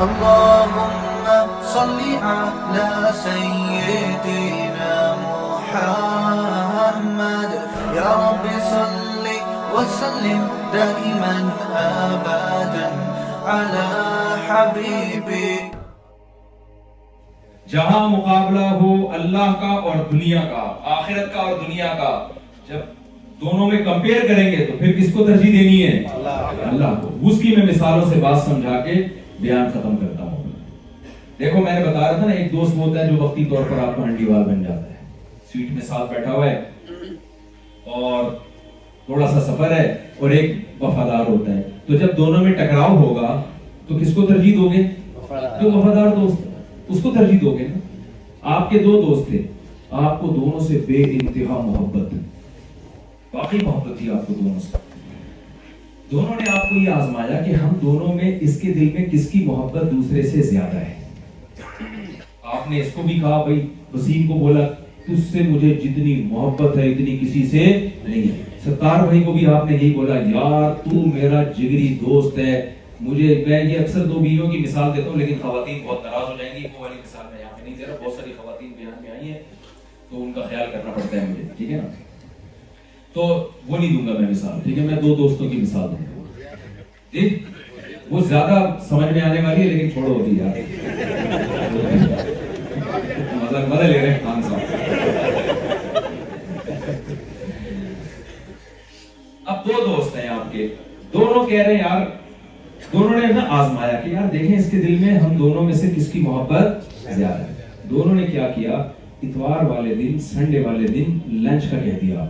اللهم صل على سيدنا محمد يا رب صل وسلم دائما ابدا على حبيبي. جہاں مقابلہ ہو اللہ کا اور دنیا کا، آخرت کا اور دنیا کا، جب دونوں میں کمپیئر کریں گے تو پھر کس کو ترجیح دینی ہے؟ اللہ کو. اس کی میں مثالوں سے بات سمجھا کے بیان ختم کرتا ہوں. دیکھو میں نے بتا رہا تھا نا، ایک دوست ہوتا ہے جو وقتی طور پر آپ کا ہنڈی وال بن جاتا ہے، سیٹ میں ساتھ بیٹھا ہوا ہے اور تھوڑا سا سفر ہے، اور ایک وفادار ہوتا ہے. تو جب دونوں میں ٹکراؤ ہوگا تو کس کو ترجیح دو گے؟ جو وفادار دوست ہے اس کو ترجیح دو گے نا. آپ کے دو دوست تھے، آپ کو دونوں سے بے انتہا محبت، واقعی محبت تھی آپ کو دونوں سے. دونوں نے آپ کو یہ آزمایا کہ ہم دونوں میں اس کے دل میں کس کی محبت دوسرے سے زیادہ ہے. آپ نے اس کو بھی کہا، بھائی وسیم کو بولا تجھ سے مجھے جتنی محبت ہے اتنی کسی سے نہیں ہے. ستار بھائی کو بھی آپ نے یہی بولا، یار تو میرا جگری دوست ہے. مجھے میں یہ اکثر دو بیویوں کی مثال دیتا ہوں، لیکن خواتین بہت ناراض ہو جائیں گی، وہ والی مثال میں یہاں پہ نہیں دے رہا. بہت ساری خواتین بیان میں آئی ہیں تو ان کا خیال کرنا پڑتا ہے مجھے، ٹھیک ہے نا. تو وہ نہیں دوں گا میں مثال، ٹھیک ہے. میں دو دوستوں کی مثال دوں گا، ٹھیک. وہ زیادہ سمجھ میں آنے والی ہے لیکن چھوڑو ابھی یار، مزہ لے رہے ہیں خان صاحب. اب دو دوست ہیں آپ کے، دونوں کہہ رہے ہیں یار، دونوں نے نا آزمایا کہ یار دیکھیں اس کے دل میں ہم دونوں میں سے کس کی محبت زیادہ ہے. دونوں نے کیا کیا، اتوار والے دن، سنڈے والے دن لنچ کا کہہ دیا.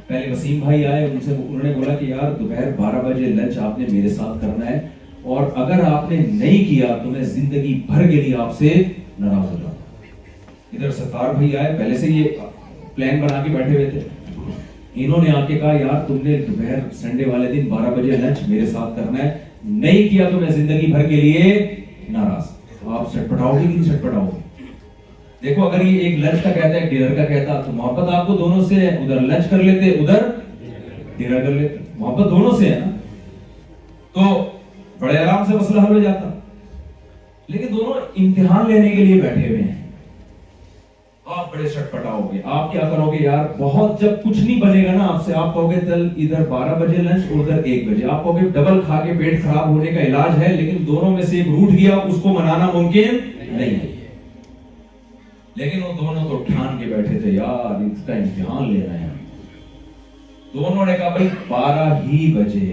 پہلے وسیم بھائی آئے، انہوں نے بولا کہ یار دوپہر 12 بجے لنچ آپ نے میرے ساتھ کرنا ہے، اور اگر آپ نے نہیں کیا تو میں زندگی بھر کے لیے آپ سے ناراض ہو جاؤں. ادھر ستار بھائی آئے، پہلے سے یہ پلان بنا کے بیٹھے ہوئے تھے. انہوں نے آ کے کہا یار تم نے دوپہر سنڈے والے دن 12 بجے لنچ میرے ساتھ کرنا ہے، نہیں کیا تو میں زندگی بھر کے لیے ناراض. آپ سٹ پٹاؤ گے کہ نہیں سٹ پٹاؤ گے؟ دیکھو اگر یہ ایک لنچ کا کہتا ہے، ایک ڈنر کا کہتا، تو محبت آپ کو دونوں سے ہے. ادھر لنچ کر لیتے، ادھر ڈنر کر لیتے، محبت دونوں سے ہے نا، تو بڑے آرام سے مسئلہ حل ہو جاتا. لیکن دونوں امتحان لینے کے لیے بیٹھے ہوئے ہیں. آپ بڑے سٹ پٹاؤ گے. آپ کیا کرو گے یار، بہت جب کچھ نہیں بنے گا نا آپ سے، آپ کہو گے چل ادھر 12 بجے لنچ، ادھر 1 بجے. آپ کہو گے ڈبل کھا کے پیٹ خراب ہونے کا علاج ہے، لیکن دونوں میں سے ایک روٹ گیا، اس کو منانا ممکن نہیں ہے. لیکن وہ دونوں تو ٹھان کے بیٹھے تھے یار اس کا امتحان لینا ہے. دونوں نے کہا بھائی 12 ہی بجے،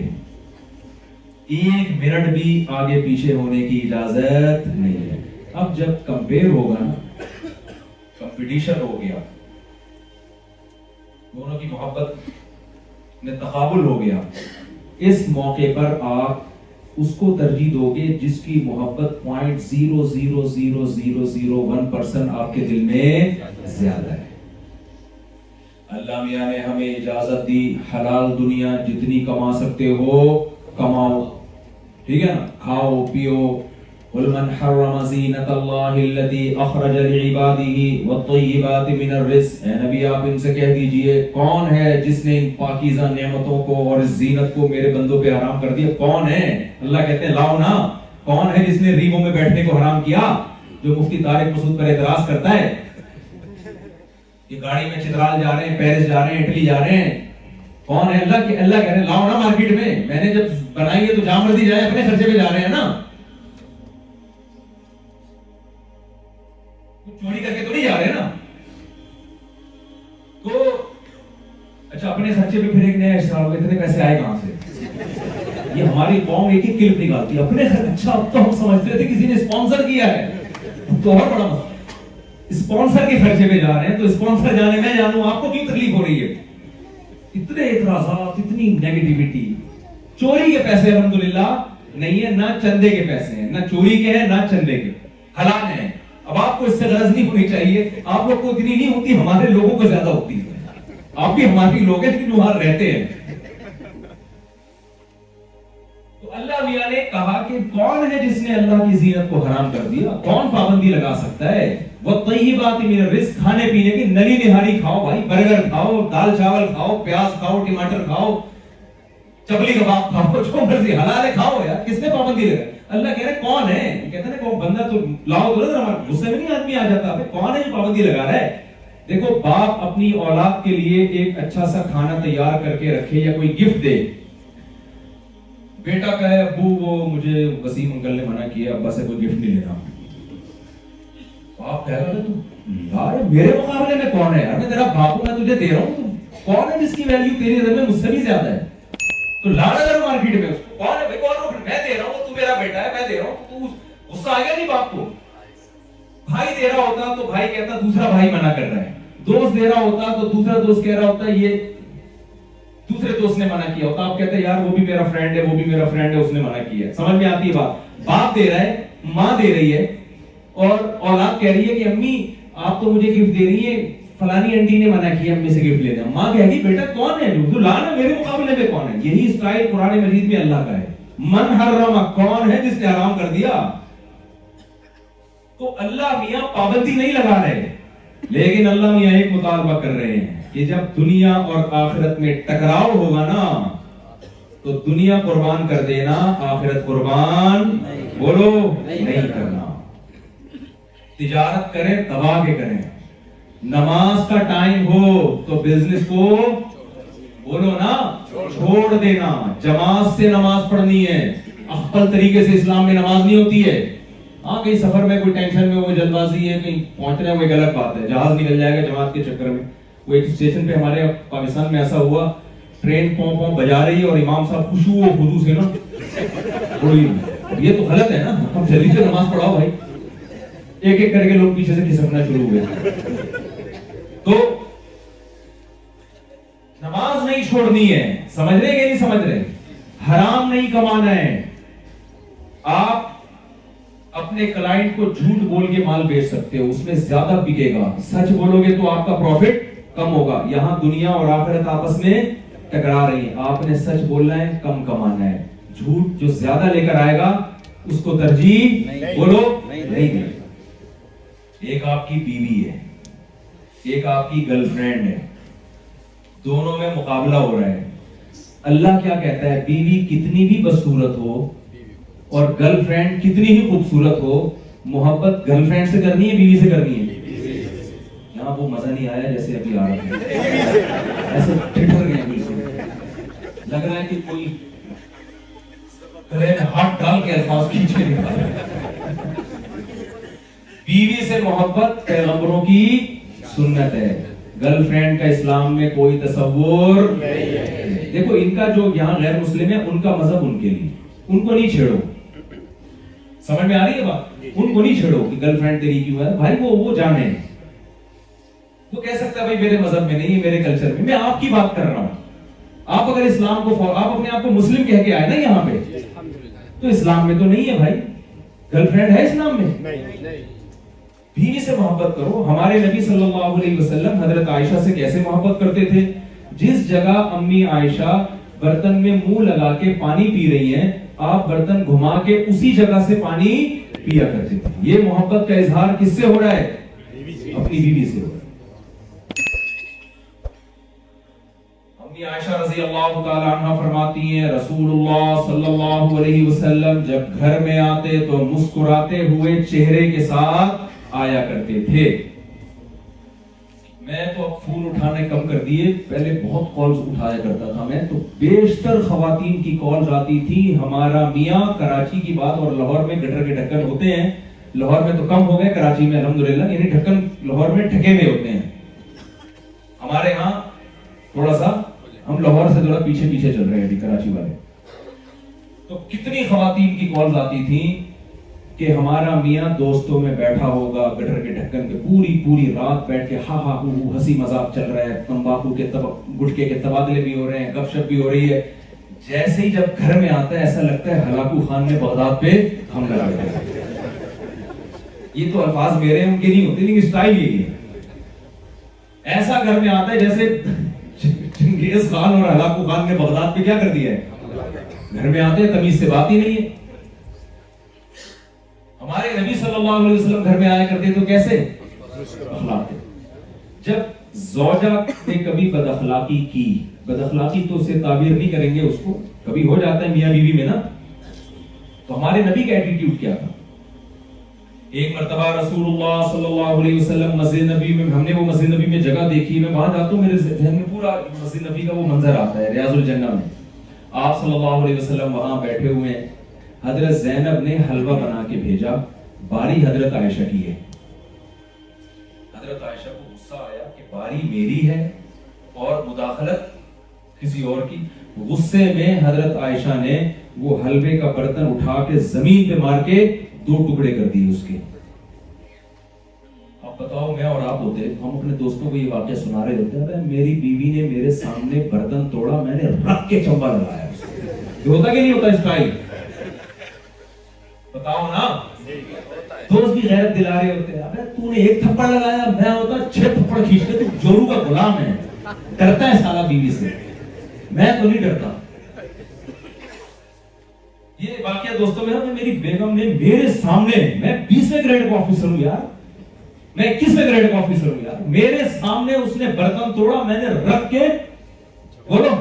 1 منٹ بھی آگے پیچھے ہونے کی اجازت نہیں ہے. اب جب کمپیئر ہوگا نا، کمپٹیشن ہو گیا، دونوں کی محبت میں تقابل ہو گیا، اس موقع پر آپ اس کو ترجیح دو گے جس کی محبت 0.00001% آپ کے دل میں زیادہ ہے. اللہ میاں نے ہمیں اجازت دی، حلال دنیا جتنی کما سکتے ہو کماؤ، ٹھیک ہے نا، کھاؤ پیو. قل من حرم زینت اللہ التي اخرج لعباده والطیبات من الرزق. اے نبی آپ ان سے کہہ دیجئے کون ہے جس نے ان پاکیزہ نعمتوں کو اور اس زینت کو میرے بندوں پہ حرام کر دیا؟ کون ہے؟ اللہ کہتے ہیں لاؤ نا. کون ہے جس نے ریبوں میں بیٹھنے کو حرام کیا؟ جو مفتی طارق مسعود پر اعتراض کرتا ہے کہ گاڑی میں چترال جا رہے ہیں، پیرس جا رہے ہیں، اٹلی جا رہے ہیں، کون ہے؟ اللہ کہہ رہے ہیں لاؤ نا مارکیٹ میں نے جب بنائی ہے تو جہاں مرضی جائے، اپنے خرچے پہ جا رہے ہیں نا، چوری کر کے تو نہیں جا رہے نا. تو اچھا اپنے خرچے پہ پھر ایک نیا اشتہار، اتنے پیسے آئے کہاں سے؟ یہ ہماری قوم ایک ایک کلپ نکالتی ہے اپنے خرچے. اچھا اب تو ہم سمجھتے تھے کسی نے اسپانسر کیا ہے، تو اور بڑا مسئلہ، اسپانسر کے خرچے پہ جا رہے ہیں. تو اسپانسر جانے میں جانوں آپ کو کیوں تکلیف ہو رہی ہے؟ اتنے اعتراضات، اتنی نیگیٹیوٹی. چوری کے پیسے الحمدللہ نہیں ہے، نہ چندے کے پیسے ہیں، نہ چوری کے ہیں نہ چندے کے، حلال ہیں. اب آپ کو اس سے غرض نہیں ہونی چاہیے. آپ لوگ کو اتنی نہیں ہوتی، ہمارے لوگوں کو زیادہ ہوتی ہے. آپ بھی ہماری لوگ ہیں لیکن وہاں رہتے ہیں. تو اللہ میاں نے کہا کہ کون ہے جس نے اللہ کی زینت کو حرام کر دیا؟ کون پابندی لگا سکتا ہے؟ وہ طیبات من الرزق، کھانے پینے کی نلی نہاری کھاؤ بھائی، برگر کھاؤ، دال چاول کھاؤ، پیاز کھاؤ، ٹماٹر کھاؤ، چپلی کباب کھاؤ، جو مرضی حلال ہے کھاؤ یار. کس نے پابندی لگا؟ اللہ کہہ رہے کون ہے, کہتے ہیں کون بندہ تو لاؤ تو نا, غصے میں نہیں آدمی آ جاتا, کون ہے جو پابندی لگا رہا ہے. دیکھو باپ اپنی اولاد کے لیے ایک اچھا سا کھانا تیار کر کے رکھے یا کوئی گفٹ دے, بیٹا کہے ابو وہ مجھے وسیم انکل نے منع کیا, ابا سے کوئی گفٹ نہیں لینا. باپ کہہ رہا تھا یار میرے مقابلے میں کون ہے یار, میں تیرا باپ ہوں, میں تجھے دے رہا ہوں, کون ہے جس کی ویلیو تیری نظر میں مجھ سے بھی زیادہ ہے؟ تو لانا کرو مارکیٹ میں اس کو, کون ہے بھائی, کون, میں دے رہا ہوں, تو میرا بیٹا ہے, میں دے رہا ہوں, تو غصہ آ گیا نہیں باپ کو. بھائی دے رہا ہوتا تو بھائی کہتا دوسرا بھائی منع کر رہا ہے, دوست دے رہا ہوتا تو دوسرا دوست کہہ رہا ہوتا یہ دوسرے دوست نے منع کیا ہوتا, آپ کہتے ہیں یار وہ بھی میرا فرینڈ ہے, وہ بھی میرا فرینڈ ہے, اس نے منع کیا ہے. سمجھ میں آتی ہے بات؟ باپ دے رہا ہے, ماں دے رہی ہے, اور اولاد کہہ رہی ہے کہ امی آپ تو مجھے گفٹ دے رہی ہے, فلانی انٹی نے منع کیا امی سے گفٹ لینا. ماں کہے گی بیٹا کون ہے تو لانا میرے مقابلے میں کون ہے. یہی اسٹائل قرآن مجید میں اللہ کا ہے. من حرم, کون ہے جس نے حرام کر دیا. تو اللہ میاں پابندی نہیں لگا رہے, لیکن اللہ میاں ایک مطالبہ کر رہے ہیں کہ جب دنیا اور آخرت میں ٹکراؤ ہوگا نا تو دنیا قربان کر دینا, آخرت قربان بولو نہیں کرنا. تجارت کریں دبا کے کریں, نماز کا ٹائم ہو تو بزنس کو بولو نا چھوڑ دینا. جماعت سے نماز پڑھنی ہے, اخبل طریقے سے اسلام میں نماز نہیں ہوتی ہے. ہاں کہیں سفر میں کوئی ٹینشن میں, وہ جلد بازی ہے, کہیں پہنچنا ہے, وہ ایک الگ بات ہے, جہاز نکل جائے گا جماعت کے چکر میں. وہ ایک اسٹیشن پہ ہمارے پاکستان میں ایسا ہوا, ٹرین پوں پوں بجا رہی ہے اور امام صاحب خشوع و خضوع سے نا, یہ تو غلط ہے نا, ہم جلدی سے نماز پڑھاؤ بھائی. ایک ایک کر کے لوگ پیچھے سے کھسکنا شروع ہوئے. تو نماز نہیں چھوڑنی ہے, سمجھ رہے کہ نہیں سمجھ رہے؟ حرام نہیں کمانا ہے. آپ اپنے کلائنٹ کو جھوٹ بول کے مال بیچ سکتے ہو, اس میں زیادہ بکے گا. سچ بولو گے تو آپ کا پروفٹ کم ہوگا. یہاں دنیا اور آخرت آپس میں ٹکرا رہی ہے, آپ نے سچ بولنا ہے, کم کمانا ہے. جھوٹ جو زیادہ لے کر آئے گا اس کو ترجیح بولو نہیں دے. ایک آپ کی بیوی ہے, ایک آپ کی گرل فرینڈ ہے, دونوں میں مقابلہ ہو رہا ہے. اللہ کیا کہتا ہے, بیوی کتنی بھی بدصورت ہو اور گرل فرینڈ کتنی ہی خوبصورت ہو, محبت گرل فرینڈ سے کرنی ہے بیوی سے کرنی ہے. یہاں وہ مزہ نہیں آیا جیسے ابھی آ رہا ہے, ایسے ٹھٹر گئے بالکل, لگ رہا ہے کہ کوئی گلے میں ہاتھ ڈال کے الفاظ کھینچ کے نکال رہا ہے. بیوی سے محبت پیغمبروں کی سنت ہے, گرل فرینڈ کا اسلام میں کوئی تصور نہیں ہے. دیکھو ان کا جو یہاں غیر مسلم ہے ان کا مذہب ان کے لیے, ان کو نہیں چھیڑو. سمجھ میں آ رہی ہے بات؟ ان کو نہیں چھیڑو کہ گرل فرینڈ تیری کیوں ہے بھائی, وہ جانے, وہ کہہ سکتا ہے بھائی میرے مذہب میں نہیں ہے, میرے کلچر میں. میں آپ کی بات کر رہا ہوں. آپ اگر اسلام کو آپ اپنے آپ کو مسلم کہہ کے آئے نا یہاں پہ, تو اسلام میں تو نہیں ہے بھائی, گرل فرینڈ ہے اسلام میں. بیوی سے محبت کرو. ہمارے نبی صلی اللہ علیہ وسلم حضرت عائشہ سے کیسے محبت کرتے تھے, جس جگہ امی عائشہ برتن میں منہ لگا کے پانی پی رہی ہیں, آپ برتن گھما کے اسی جگہ سے پانی پیا کرتے تھے. یہ محبت کا اظہار کس سے ہو رہا ہے؟ اپنی بیوی سے ہو رہا ہے. امی عائشہ رضی اللہ تعالی عنہ فرماتی ہیں رسول اللہ صلی اللہ علیہ وسلم جب گھر میں آتے تو مسکراتے ہوئے چہرے کے ساتھ آیا کرتے تھے. میں تو اب فون اٹھانے کم کر دیے, پہلے بہت کالز اٹھایا کرتا تھا میں, تو بیشتر خواتین کی کالز آتی تھی ہمارا میاں کراچی کی بات, اور لاہور میں گٹر کے ڈھکن ہوتے ہیں, لاہور میں تو کم ہو گئے, کراچی میں الحمدللہ, یعنی ڈھکن لاہور میں ٹھکے میں ہوتے ہیں. ہمارے ہاں تھوڑا سا ہم لاہور سے تھوڑا پیچھے پیچھے چل رہے ہیں ابھی کراچی والے. تو کتنی خواتین کی کالز آتی تھی کہ ہمارا میاں دوستوں میں بیٹھا ہوگا گٹر کے ڈھکن کے, پوری رات بیٹھ کے ہا ہا ہو ہنسی مذاق چل رہا ہے, تمباکو کے گٹکے کے تبادلے بھی ہو رہے ہیں, گپ شپ بھی ہو رہی ہے. جیسے ہی جب گھر میں آتا ہے ایسا لگتا ہے ہلاکو خان نے بغداد پہ حملہ کیا. یہ تو الفاظ میرے ہیں, ان کے نہیں ہوتے, لیکن اسٹائل یہی ہے. ایسا گھر میں آتا ہے جیسے چنگیز خان اور ہلاکو خان نے بغداد پہ کیا کر دیا ہے. گھر میں آتے ہیں تمیز سے بات ہی نہیں ہے. ہمارے نبی صلی اللہ علیہ وسلم گھر میں آیا کرتے تو کیسے اخلاق تھے. جب زوجہ نے کبھی بد اخلاقی کی, بد اخلاقی تو اسے تعبیر نہیں کریں گے, اس کو کبھی ہو جاتا ہے میاں بیوی میں نا, تو ہمارے نبی کا ایٹیٹیوڈ کیا تھا؟ ایک مرتبہ رسول اللہ صلی اللہ علیہ وسلم مسجد نبی میں، ہم نے وہ مسجد نبی میں جگہ دیکھی، میں وہاں جاتا ہوں میرے ذہن میں پورا مسجد نبی کا وہ منظر آتا ہے ریاض الجنہ میں. آپ صلی اللہ علیہ وسلم وہاں بیٹھے ہوئے ہیں، حضرت زینب نے حلوہ بنا کے بھیجا، باری حضرت عائشہ کی ہے. حضرت عائشہ کو غصہ آیا کہ باری میری ہے اور مداخلت کسی اور کی. غصے میں حضرت عائشہ نے وہ حلوے کا برتن اٹھا کے زمین پہ مار کے 2 ٹکڑے کر دیے اس کے. اب بتاؤ میں اور آپ ہوتے، ہم اپنے دوستوں کو یہ واقعہ سنا رہے ہوتے ہیں، میری بیوی نے میرے سامنے برتن توڑا، میں نے رکھ کے چمبا لگایا. یہ ہوتا کہ نہیں ہوتا اسٹائل؟ بتاؤ نا. دوست بھی غیرت دلا رہے ہوتے ہیں، ابے تو نے 1 تھپڑ لگایا، میں ہوتا 6 تھپڑ کھینچ کے. تو جورو کا غلام ہے، ڈرتا ہے سالہ بیوی سے، میں تو نہیں ڈرتا. یہ واقعہ دوستوں میں میری بیگم نے میرے سامنے، میں 20ویں گریڈ کا آفیسر ہوں یار، میں 21ویں گریڈ کا آفیسر ہوں یار، میرے سامنے اس نے برتن توڑا، میں نے رکھ کے بولو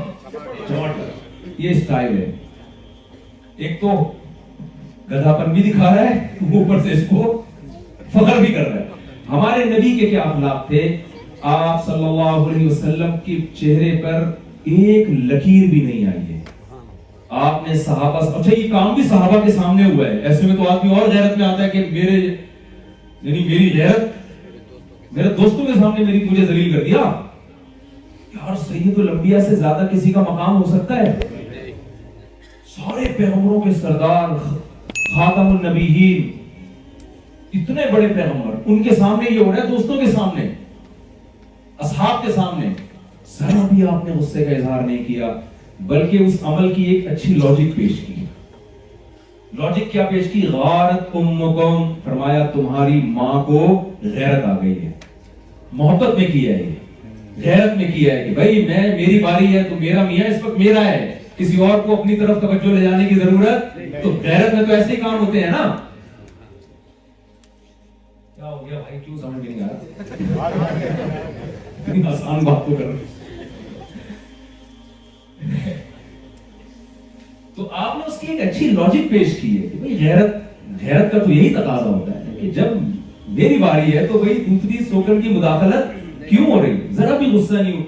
چمٹ. یہ اسٹائل ہے. ایک تو گدھاپن بھی دکھا رہا ہے، اوپر سے اس کو فخر بھی کر رہا ہے. ہمارے نبی کے کیا اخلاق تھے؟ آپ صلی اللہ علیہ وسلم کے چہرے پر ایک لکیر بھی نہیں آئی ہے. آپ نے صحابہ، اچھا یہ کام بھی صحابہ کے سامنے ہوا ہے. ایسے میں تو آدمی اور غیرت میں آتا ہے کہ میری غیرت میرے دوستوں کے سامنے مجھے ذلیل کر دیا. یار سید الانبیاء سے زیادہ کسی کا مقام ہو سکتا ہے؟ سارے پیغمبروں کے سردار، خاتم النبیین، اتنے بڑے پیغمبر، ان کے سامنے یہ ہو رہا ہے، دوستوں کے سامنے، اصحاب کے سامنے. ذرا بھی آپ نے غصے کا اظہار نہیں کیا، بلکہ اس عمل کی ایک اچھی لاجک پیش کی. لاجک کیا پیش کی؟ غارت امکم، فرمایا تمہاری ماں کو غیرت آ گئی ہے. محبت میں کیا ہے، غیرت میں کیا ہے کہ بھائی میری باری ہے تو میرا میاں اس وقت میرا ہے، کسی اور کو اپنی طرف توجہ لے جانے کی ضرورت. تو غیرت میں تو ایسے ہی کام ہوتے ہیں نا. کیا ہو گیا بھائی، کیوں سمجھ نہیں آ رہا؟ اتنی آسان بات تو کر رہے. تو آپ نے اس کی ایک اچھی لاجک پیش کی ہے کہ بھئی غیرت کا تو یہی تقاضا ہوتا ہے کہ جب میری باری ہے تو بھئی دوسری سوکن کی مداخلت کیوں ہو رہی؟ ذرا بھی غصہ نہیں ہو.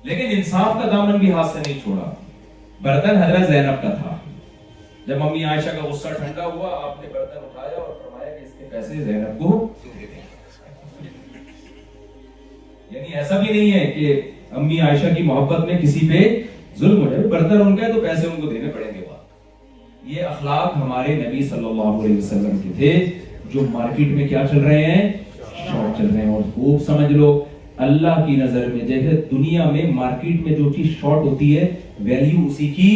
لیکن انصاف کا دامن بھی ہاتھ سے نہیں چھوڑا. برتن حضرت زینب کا تھا. جب امی عائشہ کا غصہ ٹھنڈا ہوا، آپ نے برتن اٹھایا اور فرمایا کہ اس کے پیسے زینب کو دے دیں. یعنی ایسا بھی نہیں ہے کہ امی عائشہ کی محبت میں کسی پہ ظلم ہو جائے. برتن ان کا ہے تو پیسے ان کو دینے پڑیں گے. یہ اخلاق ہمارے نبی صلی اللہ علیہ وسلم کے تھے، جو مارکیٹ میں کیا چل رہے ہیں؟ شارٹ چل رہے ہیں. اور خوب سمجھ لو، اللہ کی نظر میں جیسے دنیا میں مارکیٹ میں جو چیز شارٹ ہوتی ہے، ویلیو اسی کی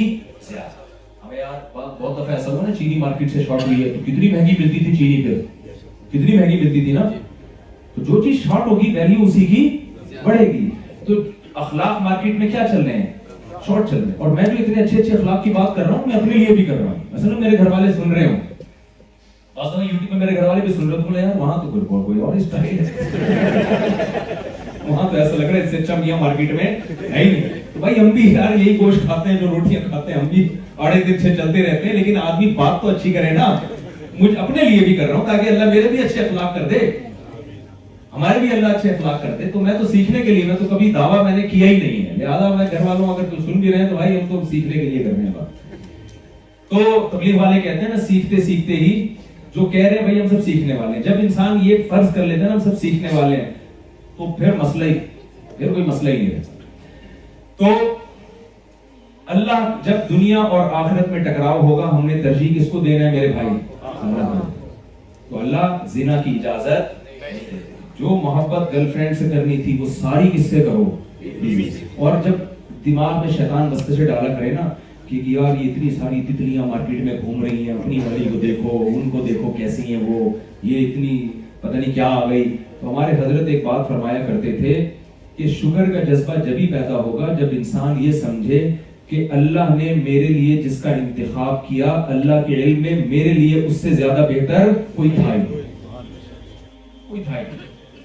زیادہ. ہمیں یار بہت دفعہ ایسا ہوا نا، چینی مارکیٹ سے شارٹ ہوئی ہے تو کتنی مہنگی ملتی تھی چینی، پھر کتنی مہنگی ملتی تھی نا. تو جو چیز شارٹ ہوگی ویلیو اسی کی بڑھے گی. تو اخلاق مارکیٹ میں کیا چل رہے ہیں؟ شارٹ چل رہے ہیں. اور میں جو اتنے اچھے اخلاق کی بات کر رہا ہوں، میں اپنے لیے بھی کر رہا ہوں. مثلا میرے گھر والے سن رہے ہوں، اصل میں یوٹیوب میں میرے گھر والے بھی سن رہے تو بولے یار وہاں تو کوئی اور اسٹائل ہے، وہاں تو ایسا لگ رہا ہے اس سے اچھا میاں مارکیٹ میں ہے ہی نہیں. تو بھائی ہم بھی یار یہی گوشت کھاتے ہیں جو روٹیاں کھاتے ہیں، ہم بھی آڑے دن سے چلتے رہتے ہیں. لیکن آدمی بات تو اچھی کرے نا. مجھ اپنے لیے بھی کر رہا ہوں تاکہ اللہ میرے بھی اچھے اخلاق کر دے، ہمارے بھی اللہ اچھے اخلاق کر دے. تو میں تو سیکھنے کے لیے، میں تو کبھی دعویٰ میں نے کیا ہی نہیں ہے. لہٰذا میں گھر والوں اگر تو سن بھی رہے ہیں تو بھائی ہم تو سیکھنے کے لیے کر رہے ہیں بات. تو تبلیغ والے کہتے ہیں نا، سیکھتے سیکھتے ہی، جو کہہ رہے ہیں بھائی ہم سب سیکھنے والے ہیں. جب انسان یہ فرض کر لیتا ہے نا ہم سب سیکھنے والے ہیں، تو پھر کوئی مسئلہ ہی نہیں ہے. تو اللہ جب دنیا اور آخرت میں ٹکراؤ ہوگا، ہم نے ترجیح کس کو دینا ہے میرے بھائی؟ تو اللہ زنا کی اجازت نہیں دیتا. جو محبت گرل فرینڈ سے کرنی تھی وہ ساری کس سے کرو؟ بیوی سے. اور جب دماغ میں شیطان بستے سے ڈالا کرے نا کہ یار یہ اتنی ساری تتلیاں مارکیٹ میں گھوم رہی ہیں، اپنی والی کو دیکھو، ان کو دیکھو کیسی ہیں وہ، یہ اتنی پتہ نہیں کیا آ گئی. تو ہمارے حضرت ایک بات فرمایا کرتے تھے کہ شکر کا جذبہ جبھی پیدا ہوگا جب انسان یہ سمجھے کہ اللہ نے میرے لیے جس کا انتخاب کیا، اللہ کے علم میں میرے لیے اس سے زیادہ بہتر کوئی تھا ہی نہیں.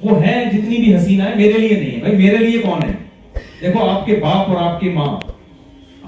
وہ ہے جتنی بھی حسینہ ہے میرے لیے نہیں ہے. بھائی میرے لیے کون ہے؟ دیکھو آپ کے باپ اور آپ کی ماں،